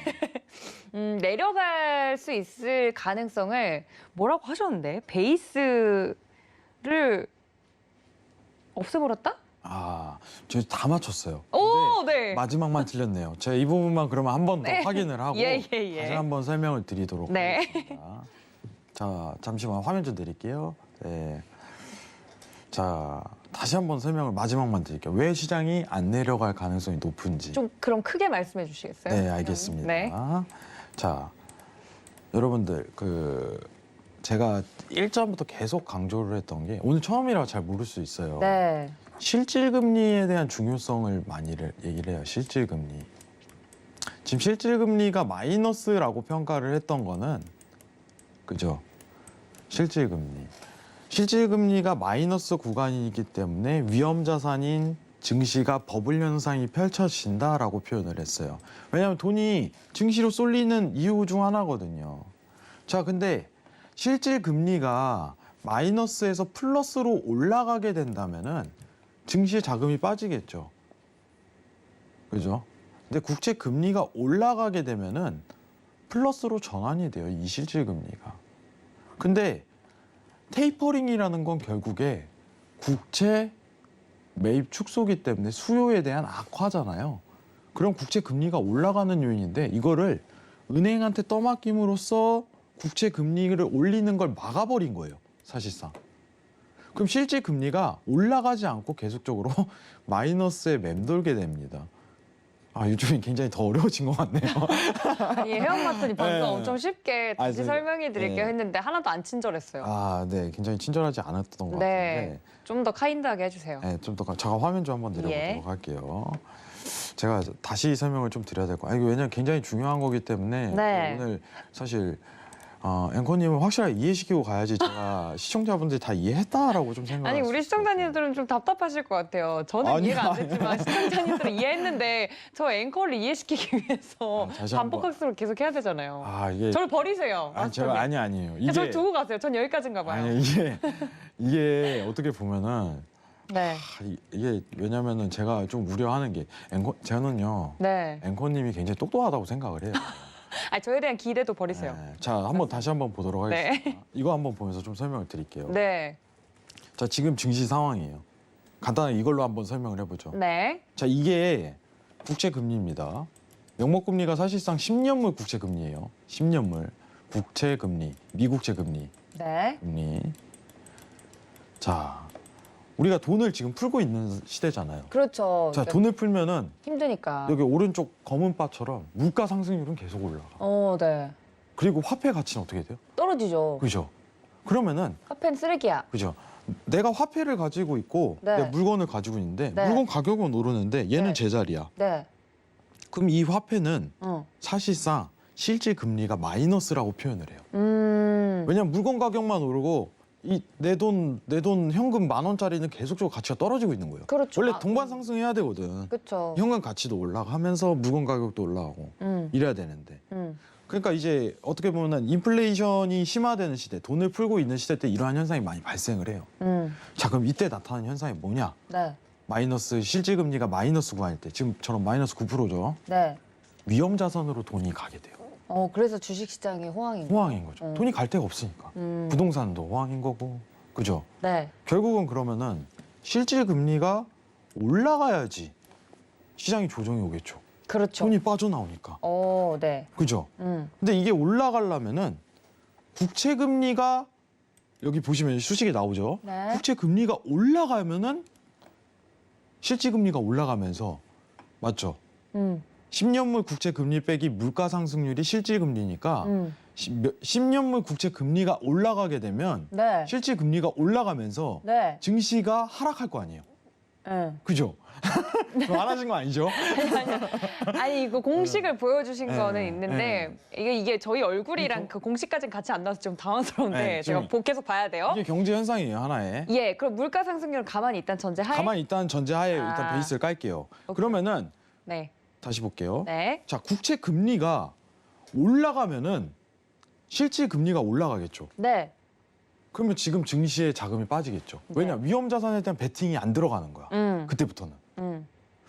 내려갈 수 있을 가능성을 뭐라고 하셨는데? 베이스를 없애버렸다? 저희 다 맞췄어요. 오, 근데 네. 마지막만 틀렸네요. 제가 이 부분만 그러면 한 번 더 네. 확인을 하고 예. 다시 한번 설명을 드리도록 네. 하겠습니다. 자, 잠시만 화면 좀 드릴게요. 네. 자, 다시 한번 설명을 마지막만 드릴게요. 왜 시장이 안 내려갈 가능성이 높은지. 좀 그럼 크게 말씀해 주시겠어요? 네, 알겠습니다. 네. 자, 여러분들 제가 일전부터 계속 강조를 했던 게 오늘 처음이라 잘 모를 수 있어요. 네. 실질금리에 대한 중요성을 많이 얘기를 해요. 실질금리. 지금 실질금리가 마이너스라고 평가를 했던 거는 그죠? 실질금리. 실질금리가 마이너스 구간이기 때문에 위험자산인 증시가 버블 현상이 펼쳐진다라고 표현을 했어요. 왜냐하면 돈이 증시로 쏠리는 이유 중 하나거든요. 자, 근데 실질금리가 마이너스에서 플러스로 올라가게 된다면은 증시의 자금이 빠지겠죠. 그죠? 근데 국채 금리가 올라가게 되면은 플러스로 전환이 돼요. 이 실질금리가. 근데 테이퍼링이라는 건 결국에 국채 매입 축소기 때문에 수요에 대한 악화잖아요. 그럼 국채 금리가 올라가는 요인인데 이거를 은행한테 떠맡김으로써 국채 금리를 올리는 걸 막아버린 거예요. 사실상. 그럼 실제 금리가 올라가지 않고 계속적으로 마이너스에 맴돌게 됩니다. 아, 요즘엔 굉장히 더 어려워진 것 같네요. 아니, 해영마트님 방금 네. 엄청 쉽게 다시 저- 설명해 드릴게요 네. 했는데 하나도 안 친절했어요. 아, 네. 굉장히 친절하지 않았던 것 네. 같은데. 좀 더 카인드하게 해주세요. 네, 좀 더 제가 화면 좀 한번 내려보도록 예. 할게요. 제가 다시 설명을 좀 드려야 될 거. 이거 왜냐면 굉장히 중요한 거기 때문에 네. 오늘 사실 앵커님을 확실하게 이해시키고 가야지 제가 시청자분들이 다 이해했다라고 좀 생각을. 아니, 우리 시청자님들은 좀 답답하실 것 같아요. 저는 아니요, 이해가 안 아니요. 됐지만 시청자님들은 이해했는데 저 앵커를 이해시키기 위해서 다시 한번. 반복학습을 계속 해야 되잖아요. 아, 이게 저를 버리세요. 제가 아니에요. 이게 저를 두고 가세요. 전 여기까지인가 봐요. 아니 이게 어떻게 보면은 네. 이게 왜냐면은 제가 좀 우려하는 게 저는요. 네. 앵커님이 굉장히 똑똑하다고 생각을 해요. 아, 저에 대한 기대도 버리세요. 네. 자, 다시 한번 보도록 네. 하겠습니다. 이거 한번 보면서 좀 설명을 드릴게요. 네. 자, 지금 증시 상황이에요. 간단하게 이걸로 한번 설명을 해보죠. 네. 자, 이게 국채 금리입니다. 명목 금리가 사실상 10년물 국채 금리예요. 10년물 국채 금리, 미국채 금리. 네. 자, 우리가 돈을 지금 풀고 있는 시대잖아요. 그렇죠. 자, 돈을 풀면은 힘드니까. 여기 오른쪽 검은 바처럼 물가 상승률은 계속 올라가. 네. 그리고 화폐 가치는 어떻게 돼요? 떨어지죠. 그죠? 그러면은 화폐는 쓰레기야. 그죠? 내가 화폐를 가지고 있고 네. 내가 물건을 가지고 있는데 네. 물건 가격은 오르는데 얘는 네. 제자리야. 네. 그럼 이 화폐는 응. 사실상 실질 금리가 마이너스라고 표현을 해요. 음. 왜냐면 물건 가격만 오르고 이 내 돈 현금 10,000원짜리는 계속적으로 가치가 떨어지고 있는 거예요. 그렇죠. 원래 아, 동반 상승해야 되거든. 그렇죠. 현금 가치도 올라가면서 물건 가격도 올라가고 이래야 되는데. 그러니까 이제 어떻게 보면 인플레이션이 심화되는 시대, 돈을 풀고 있는 시대 때 이러한 현상이 많이 발생을 해요. 자, 그럼 이때 나타나는 현상이 뭐냐? 네. 마이너스 실질 금리가 마이너스 구간일 때 지금처럼 마이너스 9%죠. 네. 위험 자산으로 돈이 가게 돼요. 그래서 주식시장이 호황인 거예요. 호황인 거죠. 돈이 갈 데가 없으니까. 부동산도 호황인 거고. 그죠? 네. 결국은 그러면은 실질 금리가 올라가야지 시장이 조정이 오겠죠. 그렇죠. 돈이 빠져나오니까. 네. 그죠? 근데 이게 올라가려면은 국채 금리가 여기 보시면 수식이 나오죠. 네. 국채 금리가 올라가면은 실질 금리가 올라가면서 맞죠? 10년물 국채 금리 빼기 물가 상승률이 실질 금리니까 10년물 국채 금리가 올라가게 되면 네. 실질 금리가 올라가면서 네. 증시가 하락할 거 아니에요. 그죠? 말하신 거 아니죠? 아니, 이거 공식을 보여주신 네. 거는 있는데 이게 저희 얼굴이랑 그 공식까지는 같이 안 나와서 좀 당황스러운데 네, 제가 지금 계속 봐야 돼요. 이게 경제 현상이에요, 하나의. 예, 그럼 물가 상승률은 가만히 있단 전제하에. 가만히 일단 전제하에 아. 일단 베이스를 깔게요. 오케이. 그러면은 네. 다시 볼게요. 네. 자, 국채 금리가 올라가면은 실질 금리가 올라가겠죠. 네. 그러면 지금 증시에 자금이 빠지겠죠. 왜냐? 위험 자산에 대한 베팅이 안 들어가는 거야. 음. 그때부터는.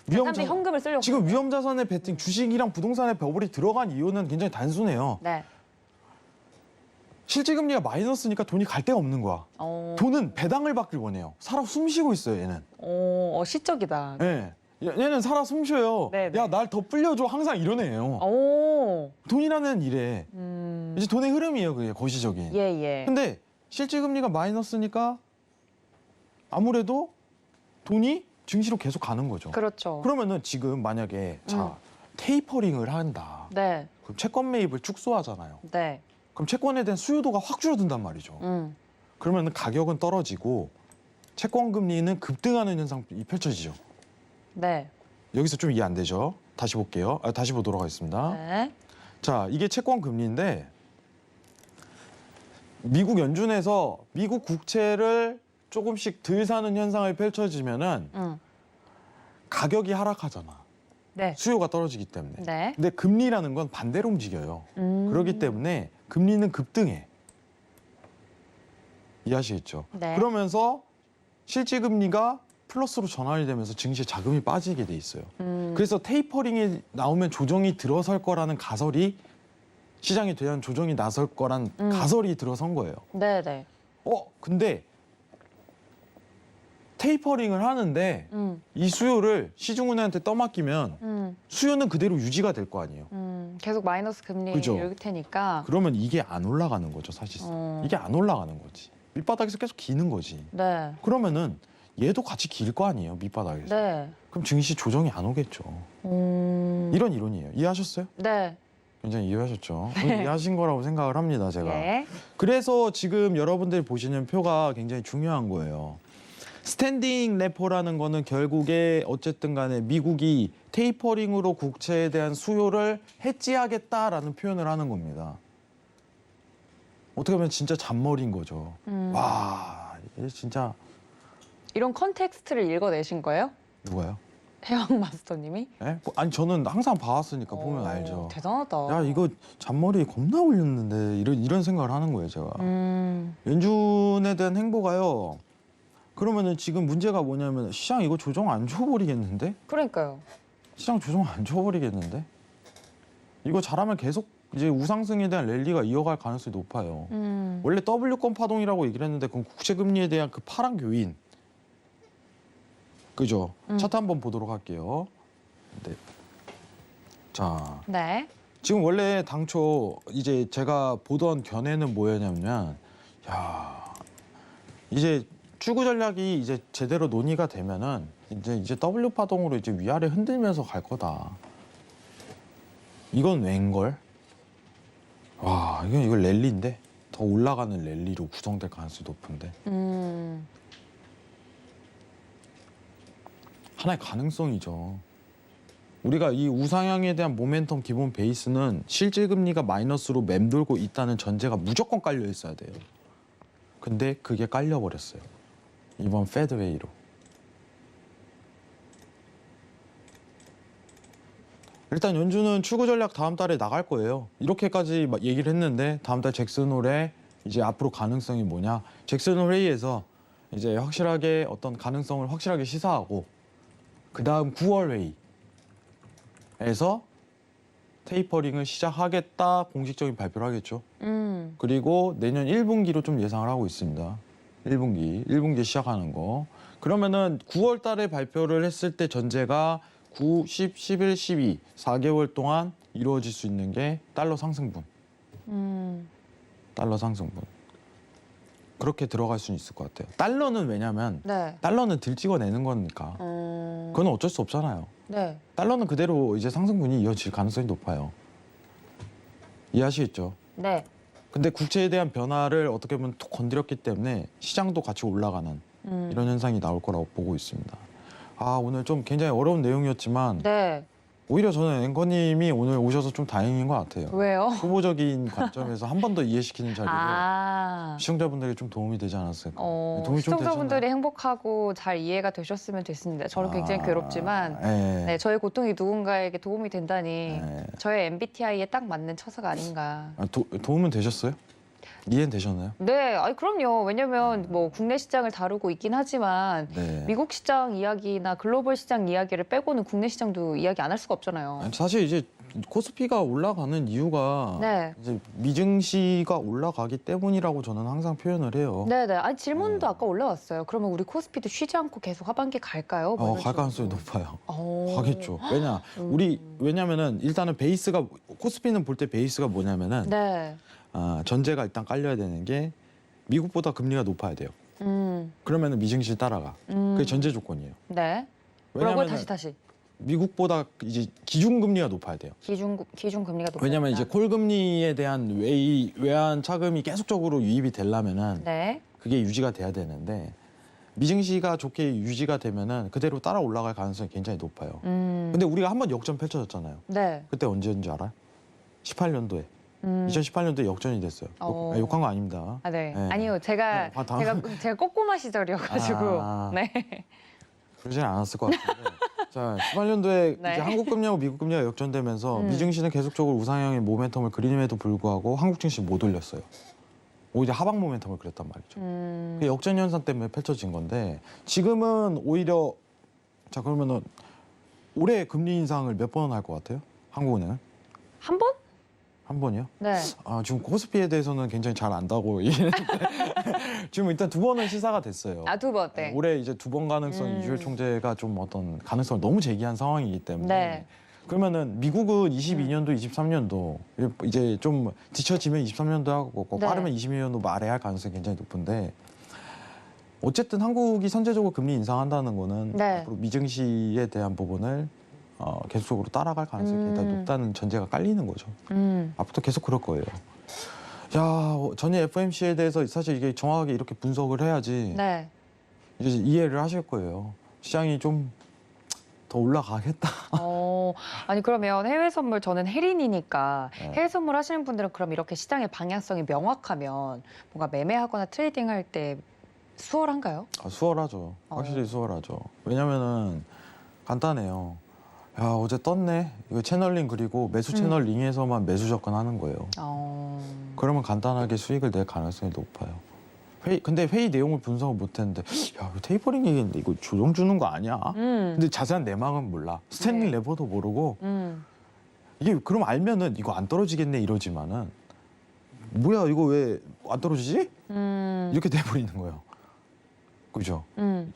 사람들이 자산- 현금을 쓰려고. 지금 위험 자산의 베팅, 주식이랑 부동산의 버블이 들어간 이유는 굉장히 단순해요. 네. 실질 금리가 마이너스니까 돈이 갈 데가 없는 거야. 돈은 배당을 받길 원해요. 살아 숨쉬고 있어요, 얘는. 시적이다. 예. 얘는 살아 숨쉬어요. 네, 네. 야, 날 더 불려줘. 항상 이런 애예요. 돈이라는 일에 이제 돈의 흐름이에요, 그게 거시적인. 예. 근데 실질 금리가 마이너스니까 아무래도 돈이 증시로 계속 가는 거죠. 그렇죠. 그러면은 지금 만약에 자 테이퍼링을 한다. 네. 그럼 채권 매입을 축소하잖아요. 네. 그럼 채권에 대한 수요도가 확 줄어든단 말이죠. 그러면 가격은 떨어지고 채권 금리는 급등하는 현상이 펼쳐지죠. 네. 여기서 좀 이해 안 되죠? 다시 볼게요. 다시 보도록 하겠습니다. 네. 자, 이게 채권 금리인데 미국 연준에서 미국 국채를 조금씩 덜 사는 현상이 펼쳐지면은 가격이 하락하잖아. 네. 수요가 떨어지기 때문에. 네. 근데 금리라는 건 반대로 움직여요. 그렇기 때문에 금리는 급등해. 이해하시겠죠? 네. 그러면서 실질 금리가 플러스로 전환이 되면서 증시에 자금이 빠지게 돼 있어요. 그래서 테이퍼링이 나오면 조정이 들어설 거라는 가설이 시장에 대한 조정이 나설 거란 가설이 들어선 거예요. 네네. 근데 테이퍼링을 하는데 이 수요를 시중은행한테 떠맡기면 수요는 그대로 유지가 될 거 아니에요. 계속 마이너스 금리 그죠? 올 테니까. 그러면 이게 안 올라가는 거죠, 사실상. 이게 안 올라가는 거지. 밑바닥에서 계속 기는 거지. 네. 그러면은 얘도 같이 길 거 아니에요, 밑바닥에서. 네. 그럼 증시 조정이 안 오겠죠. 이런 이론이에요. 이해하셨어요? 네. 굉장히 이해하셨죠? 이해하신 거라고 생각을 합니다, 제가. 네. 그래서 지금 여러분들이 보시는 표가 굉장히 중요한 거예요. 스탠딩 레포라는 거는 결국에 어쨌든 간에 미국이 테이퍼링으로 국채에 대한 수요를 해지하겠다라는 표현을 하는 겁니다. 어떻게 보면 진짜 잔머리인 거죠. 와, 이게 진짜. 이런 컨텍스트를 읽어내신 거예요? 누가요? 해왕 마스터님이? 예? 아니 저는 항상 봐왔으니까 보면 알죠. 대단하다. 야, 이거 잔머리 겁나 올렸는데 이런 생각을 하는 거예요, 제가. 연준에 대한 행보가요. 그러면은 지금 문제가 뭐냐면 시장 이거 조정 안 줘버리겠는데? 그러니까요. 시장 조정 안 줘버리겠는데? 이거 잘하면 계속 이제 우상승에 대한 랠리가 이어갈 가능성이 높아요. 원래 W권 파동이라고 얘기를 했는데 그건 국채금리에 대한 그 파란 교인. 그죠? 차트 한번 보도록 할게요. 네. 자, 네. 지금 원래 당초 이제 제가 보던 견해는 뭐였냐면, 야, 이제 추구 전략이 이제 제대로 논의가 되면은 이제 W 파동으로 이제 위아래 흔들면서 갈 거다. 이건 웬걸? 와, 이거 랠리인데 더 올라가는 랠리로 구성될 가능성이 높은데. 하나의 가능성이죠. 우리가 이 우상향에 대한 모멘텀 기본 베이스는 실질 금리가 마이너스로 맴돌고 있다는 전제가 무조건 깔려 있어야 돼요. 근데 그게 깔려 버렸어요. 이번 페드웨이로. 일단 연준은 출구 전략 다음 달에 나갈 거예요. 이렇게까지 막 얘기를 했는데 다음 달 잭슨 홀에 이제 앞으로 가능성이 뭐냐? 잭슨 홀 회의에서 이제 확실하게 어떤 가능성을 확실하게 시사하고 그 다음 9월 회의에서 테이퍼링을 시작하겠다 공식적인 발표를 하겠죠. 그리고 내년 1분기로 좀 예상을 하고 있습니다. 1분기 시작하는 거. 그러면은 9월 달에 발표를 했을 때 전제가 9, 10, 11, 12 4개월 동안 이루어질 수 있는 게 달러 상승분. 달러 상승분. 그렇게 들어갈 수는 있을 것 같아요. 달러는 왜냐면 네. 달러는 들찍어내는 거니까. 그건 어쩔 수 없잖아요. 네. 달러는 그대로 이제 상승분이 이어질 가능성이 높아요. 이해하시겠죠? 네. 근데 국채에 대한 변화를 어떻게 보면 툭 건드렸기 때문에 시장도 같이 올라가는 이런 현상이 나올 거라고 보고 있습니다. 아, 오늘 좀 굉장히 어려운 내용이었지만 네. 오히려 저는 앵커님이 오늘 오셔서 좀 다행인 것 같아요. 왜요? 후보적인 관점에서 한 번 더 이해시키는 자리를 아. 시청자분들에게 좀 도움이 되지 않았을까. 도움이 좀 시청자분들이 행복하고 잘 이해가 되셨으면 됐습니다. 저는 굉장히 괴롭지만 네. 네, 저의 고통이 누군가에게 도움이 된다니 네. 저의 MBTI에 딱 맞는 처사가 아닌가. 도움은 되셨어요? 이해는 되셨나요? 네, 아니 그럼요. 왜냐면 뭐 국내 시장을 다루고 있긴 하지만 네. 미국 시장 이야기나 글로벌 시장 이야기를 빼고는 국내 시장도 이야기 안 할 수가 없잖아요. 아니, 사실 이제 코스피가 올라가는 이유가 네. 이제 미증시가 올라가기 때문이라고 저는 항상 표현을 해요. 네네. 아니 질문도 아까 올라왔어요. 그러면 우리 코스피도 쉬지 않고 계속 하반기 갈까요? 뭐 이런 갈 가능성이 식으로. 높아요. 어. 가겠죠. 왜냐면은 일단은 베이스가 코스피는 볼 때 베이스가 뭐냐면은 네. 전제가 일단 깔려야 되는 게 미국보다 금리가 높아야 돼요. 음. 그러면은 미증시 따라가. 그게 전제 조건이에요. 네. 뭐라고요? 왜냐면은 다시. 미국보다 이제 기준금리가 높아야 돼요. 기준 금리가 높다. 왜냐하면 이제 콜금리에 대한 외환 차금이 계속적으로 유입이 되려면은 네. 그게 유지가 돼야 되는데 미증시가 좋게 유지가 되면은 그대로 따라 올라갈 가능성이 굉장히 높아요. 근데 우리가 한번 역전 펼쳐졌잖아요. 네. 그때 언제인지 알아요? 18년도에. 2018년도에 역전이 됐어요. 어. 욕한 거 아닙니다. 아, 네. 네. 아니요, 제가 제가 꼬꼬마 시절이어가지고. 아. 네. 그러지는 않았을 것 같은데. 자, 18년도에 네. 이제 한국 금리하고 미국 금리가 역전되면서 미증시는 계속적으로 우상향의 모멘텀을 그림에도 불구하고 한국 증시 못 올렸어요. 오히려 하방 모멘텀을 그렸단 말이죠. 그 역전 현상 때문에 펼쳐진 건데 지금은 오히려 자 그러면은 올해 금리 인상을 몇 번 할 것 같아요? 한국은행은 한 번? 한 번이요? 네. 아 지금 코스피에 대해서는 굉장히 잘 안다고 얘기했는데 지금 일단 두 번은 시사가 됐어요. 아, 두 번. 네. 올해 이제 두 번 가능성 이주열 총재가 좀 어떤 가능성을 너무 제기한 상황이기 때문에 네. 그러면은 미국은 22년도, 23년도 이제 좀 뒤처지면 23년도 하고 네. 빠르면 22년도 말에 할 가능성이 굉장히 높은데 어쨌든 한국이 선제적으로 금리 인상한다는 거는 네. 앞으로 미증시에 대한 부분을 계속적으로 따라갈 가능성이 굉장히 높다는 전제가 깔리는 거죠. 앞으로도 계속 그럴 거예요. 야, 전에 FOMC에 대해서 사실 이게 정확하게 이렇게 분석을 해야지 네. 이제 이해를 하실 거예요. 시장이 좀 더 올라가겠다. 아니 그러면 해외 선물 저는 혜린이니까 네. 해외 선물 하시는 분들은 그럼 이렇게 시장의 방향성이 명확하면 뭔가 매매하거나 트레이딩 할 때 수월한가요? 아, 수월하죠. 확실히 수월하죠. 왜냐면은 간단해요. 야, 어제 떴네. 이거 채널링 그리고 매수 채널링에서만 매수 접근하는 거예요. 그러면 간단하게 수익을 낼 가능성이 높아요. 근데 회의 내용을 분석을 못했는데 야, 이거 테이퍼링 얘기인데 이거 조정 주는 거 아니야? 근데 자세한 내막은 몰라. 스탠딩 네. 레버도 모르고 이게 그럼 알면은 이거 안 떨어지겠네 이러지만은 뭐야 이거 왜 안 떨어지지? 이렇게 돼버리는 거예요. 그죠?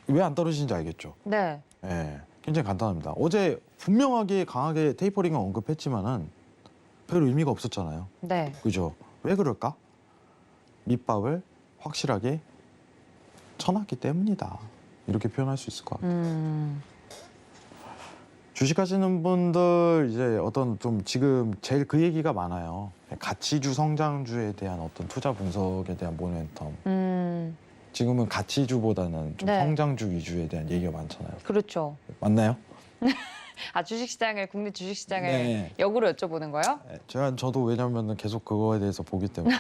왜 안 떨어지는지 알겠죠? 네. 예, 굉장히 간단합니다. 어제 분명하게 강하게 테이퍼링을 언급했지만은 별 의미가 없었잖아요. 네. 그죠? 왜 그럴까? 밑밥을 확실하게 쳐놨기 때문이다. 이렇게 표현할 수 있을 것 같아요. 주식하시는 분들 이제 어떤 좀 지금 제일 그 얘기가 많아요. 가치주 성장주에 대한 어떤 투자 분석에 대한 모멘텀. 지금은 가치주보다는 좀 네. 성장주 위주에 대한 얘기가 많잖아요. 그렇죠. 맞나요? 아 주식시장을 국내 주식시장을 네. 역으로 여쭤보는 거요? 저도 왜냐면은 계속 그거에 대해서 보기 때문에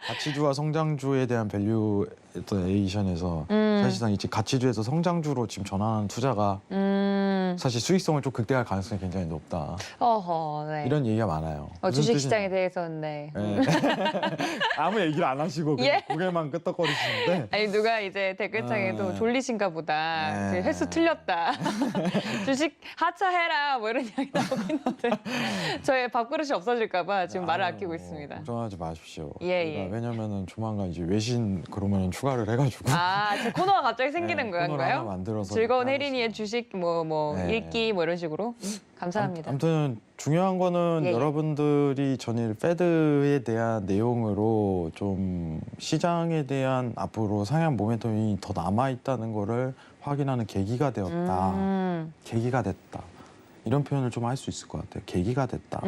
가치주와 성장주에 대한 밸류에이션에서 사실상 이제 가치주에서 성장주로 지금 전환하는 투자가 사실 수익성을 좀 극대화할 가능성이 굉장히 높다. 어허, 네. 이런 얘기가 많아요. 무슨 주식시장에 뜻이냐? 대해서는 네. 네. 아무 얘기를 안 하시고 그냥 예. 고개만 끄덕거리시는데 아니 누가 이제 댓글창에도 네. 졸리신가 보다. 네. 그 횟수 틀렸다. 주식 하차해라 뭐 이런 이야기 나오고 있는데 저의 밥그릇이 없어질까 봐 지금 말을 아유, 아끼고 있습니다. 걱정하지 마십시오. 예, 저희가 예. 왜냐면은 조만간 이제 외신 그러면은 추가를 해가지고 아, 제 코너가 갑자기 생기는 네, 코너를 하나 건가요? 만들어서 즐거운 이렇게 혜린이의 하겠습니다. 주식 뭐 네. 읽기 뭐 이런 식으로 감사합니다. 아무튼 중요한 거는 예, 예. 여러분들이 전일 패드에 대한 내용으로 좀 시장에 대한 앞으로 상향 모멘텀이 더 남아 있다는 거를 확인하는 계기가 되었다. 계기가 됐다. 이런 표현을 좀 할 수 있을 것 같아요. 계기가 됐다.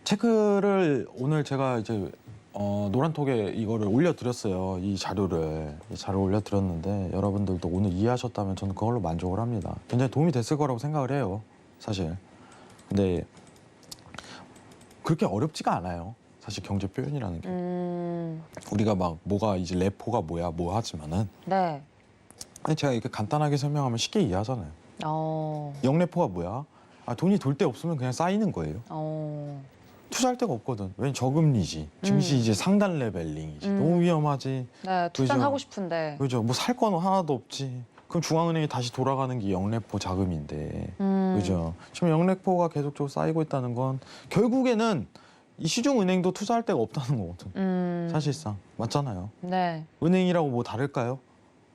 체크를 오늘 제가 이제 노란톡에 이거를 올려드렸어요. 이 자료를 올려드렸는데 여러분들도 오늘 이해하셨다면 저는 그걸로 만족을 합니다. 굉장히 도움이 됐을 거라고 생각을 해요. 사실. 근데 그렇게 어렵지가 않아요. 사실 경제 표현이라는 게. 우리가 막 뭐가 이제 레포가 뭐야 뭐 하지만은 네. 아니, 제가 이렇게 간단하게 설명하면 쉽게 이해하잖아요. 영레포가 뭐야? 아, 돈이 돌 데 없으면 그냥 쌓이는 거예요. 투자할 데가 없거든. 왜냐면 저금리지. 증시 이제 상단 레벨링이지. 너무 위험하지. 네, 투자는 그죠? 하고 싶은데. 그죠? 뭐 살 건 하나도 없지. 그럼 중앙은행이 다시 돌아가는 게 영레포 자금인데. 그죠? 지금 영레포가 계속적으로 쌓이고 있다는 건 결국에는 이 시중은행도 투자할 데가 없다는 거거든. 사실상. 맞잖아요. 네. 은행이라고 뭐 다를까요?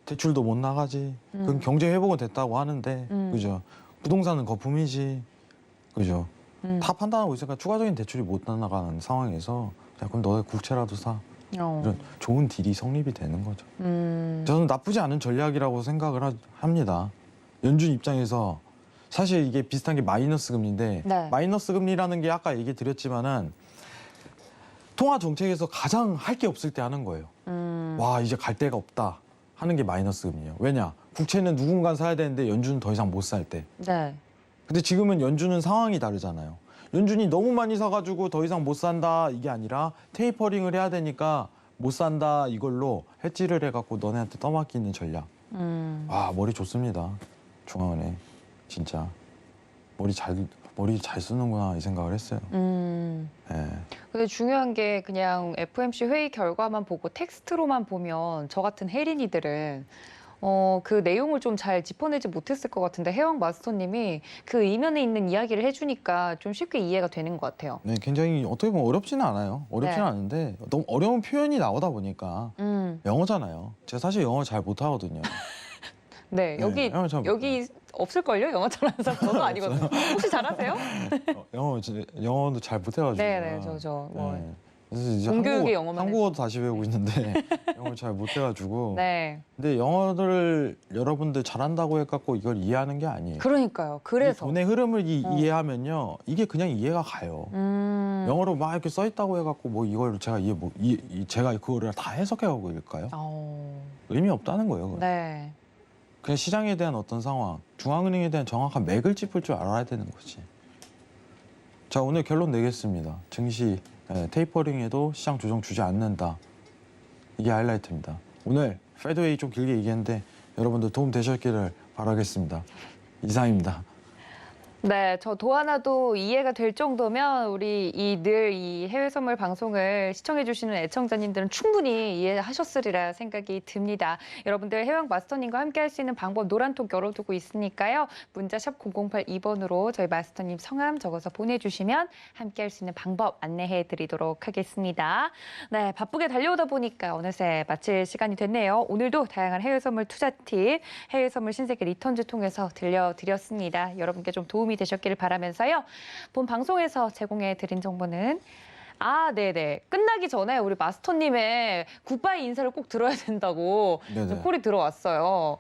대출도 못 나가지. 그럼 경제 회복은 됐다고 하는데. 그죠? 부동산은 거품이지. 그죠? 다 판단하고 있으니까 추가적인 대출이 못 나가는 상황에서 야, 그럼 너네 국채라도 사. 이런 좋은 딜이 성립이 되는 거죠. 저는 나쁘지 않은 전략이라고 생각을 합니다. 연준 입장에서 사실 이게 비슷한 게 마이너스 금리인데 네. 마이너스 금리라는 게 아까 얘기 드렸지만은 통화 정책에서 가장 할 게 없을 때 하는 거예요. 와 이제 갈 데가 없다 하는 게 마이너스 금리예요. 왜냐? 국채는 누군가 사야 되는데 연준은 더 이상 못 살 때. 네. 근데 지금은 연준은 상황이 다르잖아요. 연준이 너무 많이 사가지고 더 이상 못 산다 이게 아니라 테이퍼링을 해야 되니까 못 산다 이걸로 해지를 해갖고 너네한테 떠맡기는 전략. 와 머리 좋습니다. 중앙은행 진짜 머리 잘 쓰는구나 이 생각을 했어요. 예. 근데 중요한 게 그냥 FOMC 회의 결과만 보고 텍스트로만 보면 저 같은 혜린이들은 그 내용을 좀 잘 짚어내지 못했을 것 같은데 해왕 마스터님이 그 이면에 있는 이야기를 해주니까 좀 쉽게 이해가 되는 것 같아요. 네, 굉장히 어떻게 보면 어렵지는 않아요. 어렵지는 네. 않은데 너무 어려운 표현이 나오다 보니까 영어잖아요. 제가 사실 영어 잘 못하거든요. 네, 여기 영어 잘 여기 없을걸요? 영어 잘하는 사람 저도 아니거든요. 혹시 잘하세요? 영어도 잘 못해가지고. 네네, 저 뭐. 네. 그래서 이제 공교육의 영어만 한국어도 다시 배우고 있는데 영어를 잘 못해가지고. 네, 근데 영어를 여러분들 잘한다고 해갖고 이걸 이해하는 게 아니에요. 그러니까요. 이 그래서 돈의 흐름을 이해하면요, 이게 그냥 이해가 가요. 영어로 막 이렇게 써 있다고 해갖고 뭐 이걸 제가 제가 그거를 다 해석해가고 일까요? 의미 없다는 거예요. 그건. 네. 그냥 시장에 대한 어떤 상황, 중앙은행에 대한 정확한 맥을 짚을 줄 알아야 되는 거지. 자, 오늘 결론 내겠습니다. 증시 테이퍼링에도 시장 조정 주지 않는다. 이게 하이라이트입니다. 오늘 페드웨이 좀 길게 얘기했는데 여러분들 도움 되셨기를 바라겠습니다. 이상입니다. 네, 저 하나도 이해가 될 정도면 우리 늘 이 해외 선물 방송을 시청해 주시는 애청자님들은 충분히 이해하셨으리라 생각이 듭니다. 여러분들 해외 마스터님과 함께 할 수 있는 방법 노란톡 열어두고 있으니까요. 문자 샵 0082번으로 저희 마스터님 성함 적어서 보내주시면 함께 할 수 있는 방법 안내해 드리도록 하겠습니다. 네, 바쁘게 달려오다 보니까 어느새 마칠 시간이 됐네요. 오늘도 다양한 해외 선물 투자 팁, 해외 선물 신세계 리턴즈 통해서 들려드렸습니다. 여러분께 좀 도움이 되셨기를 바라면서요. 본 방송에서 제공해 드린 정보는 네네. 끝나기 전에 우리 마스터님의 굿바이 인사를 꼭 들어야 된다고 네네. 콜이 들어왔어요.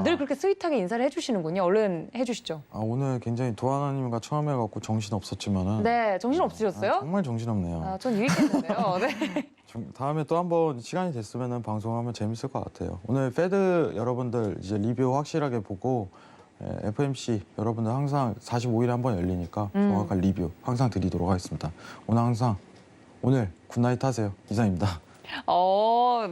늘 그렇게 스윗하게 인사를 해주시는군요. 얼른 해주시죠. 오늘 굉장히 도하나님과 처음 해갖고 정신 없었지만은. 네, 정신 없으셨어요? 정말 정신 없네요. 전 유익했는데요. 네. 다음에 또 한번 시간이 됐으면은 방송하면 재밌을 것 같아요. 오늘 페드 여러분들 이제 리뷰 확실하게 보고. FOMC 여러분들 항상 45일에 한 번 열리니까 정확한 리뷰 항상 드리도록 하겠습니다. 오늘 굿나잇 하세요. 이상입니다.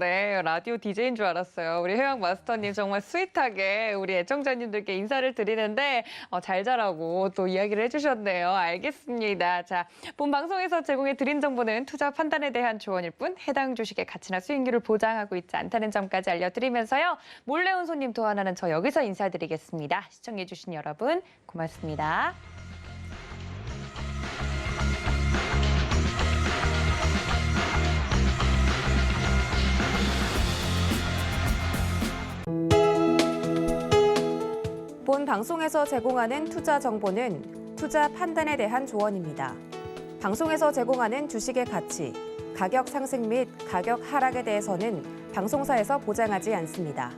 네. 라디오 DJ인 줄 알았어요. 우리 해왕 마스터님 정말 스윗하게 우리 애청자님들께 인사를 드리는데 잘 자라고 또 이야기를 해주셨네요. 알겠습니다. 자, 본 방송에서 제공해 드린 정보는 투자 판단에 대한 조언일 뿐 해당 주식의 가치나 수익률을 보장하고 있지 않다는 점까지 알려드리면서요. 몰래 온 손님 또 하나는 저 여기서 인사드리겠습니다. 시청해 주신 여러분 고맙습니다. 본 방송에서 제공하는 투자 정보는 투자 판단에 대한 조언입니다. 방송에서 제공하는 주식의 가치, 가격 상승 및 가격 하락에 대해서는 방송사에서 보장하지 않습니다.